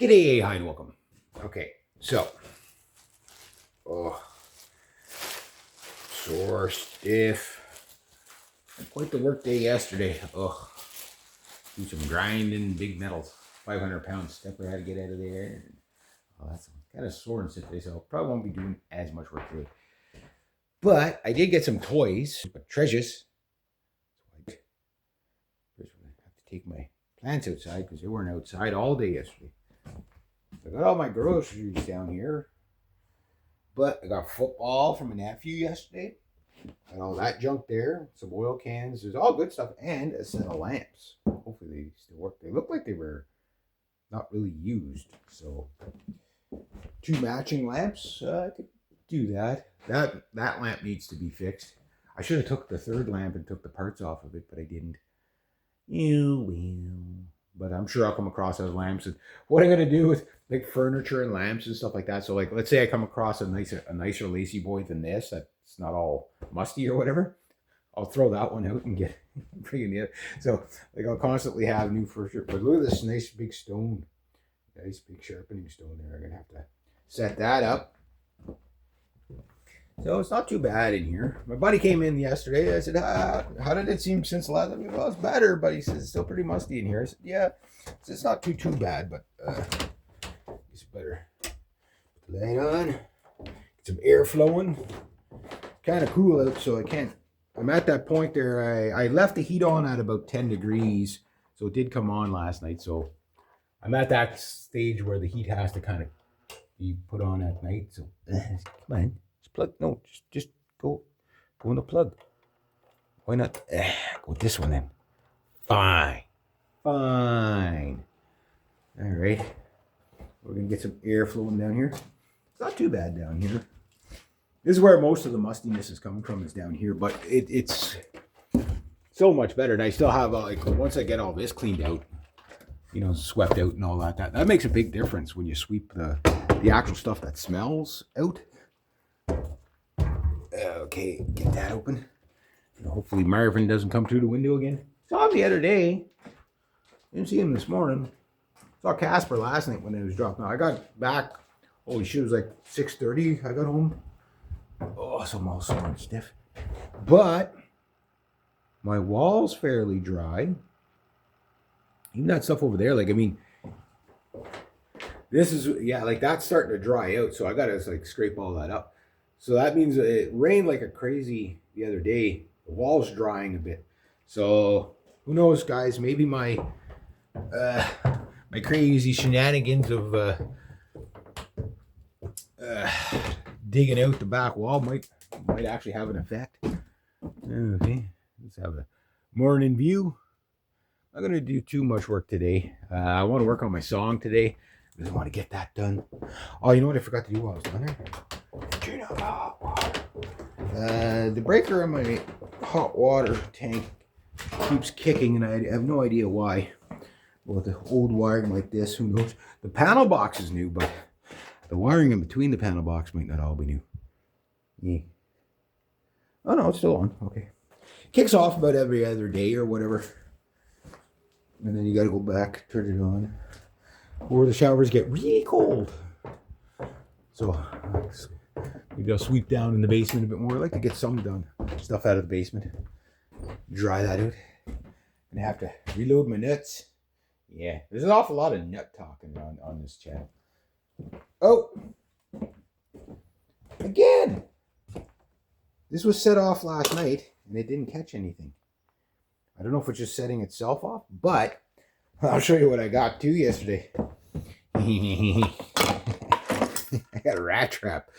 G'day, hi and welcome. Okay, so, oh, sore, stiff. Quite the work day yesterday. Oh, do some grinding, big metals, 500-pound stepper I had to get out of there. Oh, that's kind of sore and stiff today, so probably won't be doing as much work today. But I did get some toys, but treasures. So I have to take my plants outside because they weren't outside all day yesterday. I got all my groceries down here, but I got football from a nephew yesterday. Got all that junk there, some oil cans. There's all good stuff, and a set of lamps. Hopefully they still work. They look like they were not really used. So 2 matching lamps. I could do that. That lamp needs to be fixed. I should have took the 3rd lamp and took the parts off of it, but I didn't. But I'm sure I'll come across those lamps. And what I'm gonna do with like furniture and lamps and stuff like that. So like, let's say I come across a nicer Lazy Boy than this. That's not all musty or whatever. I'll throw that one out and get bring in the other. So like, I'll constantly have new furniture. But look at this nice big stone, nice big sharpening stone there. I'm gonna have to set that up. So it's not too bad in here. My buddy came in yesterday. I said, how did it seem since the last time? Well, it's better, but he says it's still pretty musty in here. I said, yeah, it's not too bad, but it's better. Put the light on, get some air flowing. Kind of cool out, so I can't. I'm at that point there. I left the heat on at about 10 degrees, so it did come on last night. So I'm at that stage where the heat has to kind of be put on at night. So come on. Plug. No, just go in the plug. Why not? Go with this one then. Fine. All right. We're gonna get some air flowing down here. It's not too bad down here. This is where most of the mustiness is coming from, is down here, but it's so much better. And I still have like, once I get all this cleaned out, swept out and all that makes a big difference when you sweep the actual stuff that smells out. Okay, get that open. Hopefully Marvin doesn't come through the window again. Saw him the other day. Didn't see him this morning. Saw Casper last night when I was dropping out. I got back, holy shit, it was like 6:30. I got home. Oh, so I'm all sore and stiff. But my wall's fairly dry. Even that stuff over there, like, I mean, this is, yeah, like that's starting to dry out. So I got to like scrape all that up. So that means it rained like a crazy the other day. The wall's drying a bit. So who knows, guys? Maybe my crazy shenanigans of digging out the back wall might actually have an effect. Okay, let's have a morning view. I'm not gonna do too much work today. I want to work on my song today. I just want to get that done. Oh, you know what I forgot to do while I was down there? Turn on the hot water. The breaker in my hot water tank keeps kicking, and I have no idea why. Well, the old wiring like this, who knows? The panel box is new, but the wiring in between the panel box might not all be new. Yeah. Oh no, it's still on. Okay. Kicks off about every other day or whatever. And then you gotta go back, turn it on. Or the showers get really cold. So maybe I'll sweep down in the basement a bit more. I like to get some done. Stuff out of the basement. Dry that out. And have to reload my nuts. Yeah, there's an awful lot of nut talking on this channel. Oh! Again! This was set off last night, and it didn't catch anything. I don't know if it's just setting itself off, but I'll show you what I got too yesterday. I got a rat trap.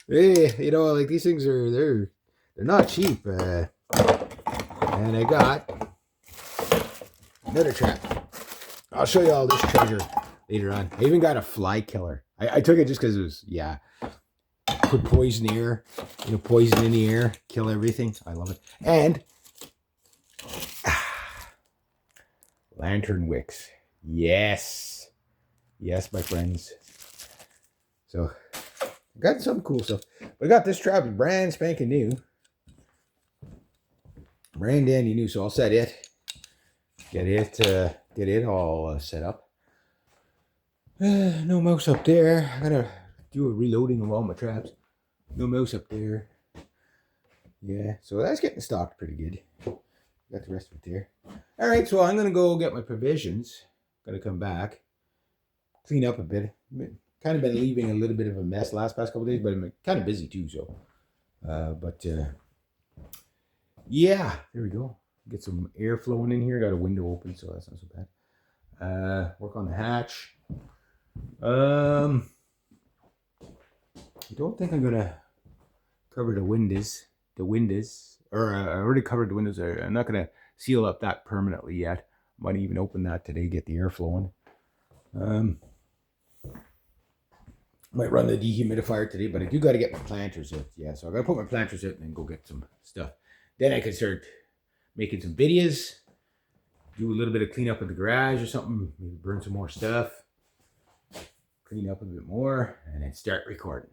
Hey, like these things they're not cheap. And I got another trap. I'll show you all this treasure later on. I even got a fly killer. I took it just because it was, yeah. Put poison air, poison in the air, kill everything. I love it. And lantern wicks. Yes, my friends. So I got some cool stuff. But I got this trap brand spanking new. Brand dandy new. So I'll set it. Get it all set up. No mouse up there. I gotta do a reloading of all my traps. No mouse up there. Yeah, so that's getting stocked pretty good. Got the rest of it there. All right, so I'm gonna go get my provisions. Gotta come back, clean up a bit. Kind of been leaving a little bit of a mess last past couple days, but I'm kind of busy too. So, yeah, there we go. Get some air flowing in here. Got a window open, so that's not so bad. Work on the hatch. I don't think I'm gonna cover the windows. Or I already covered the windows. I'm not gonna seal up that permanently yet. Might even open that today, get the air flowing. Might run the dehumidifier today, but I do got to get my planters out. Yeah, so I got to put my planters out and then go get some stuff. Then I can start making some videos, do a little bit of cleanup in the garage or something, maybe burn some more stuff, clean up a bit more, and then start recording.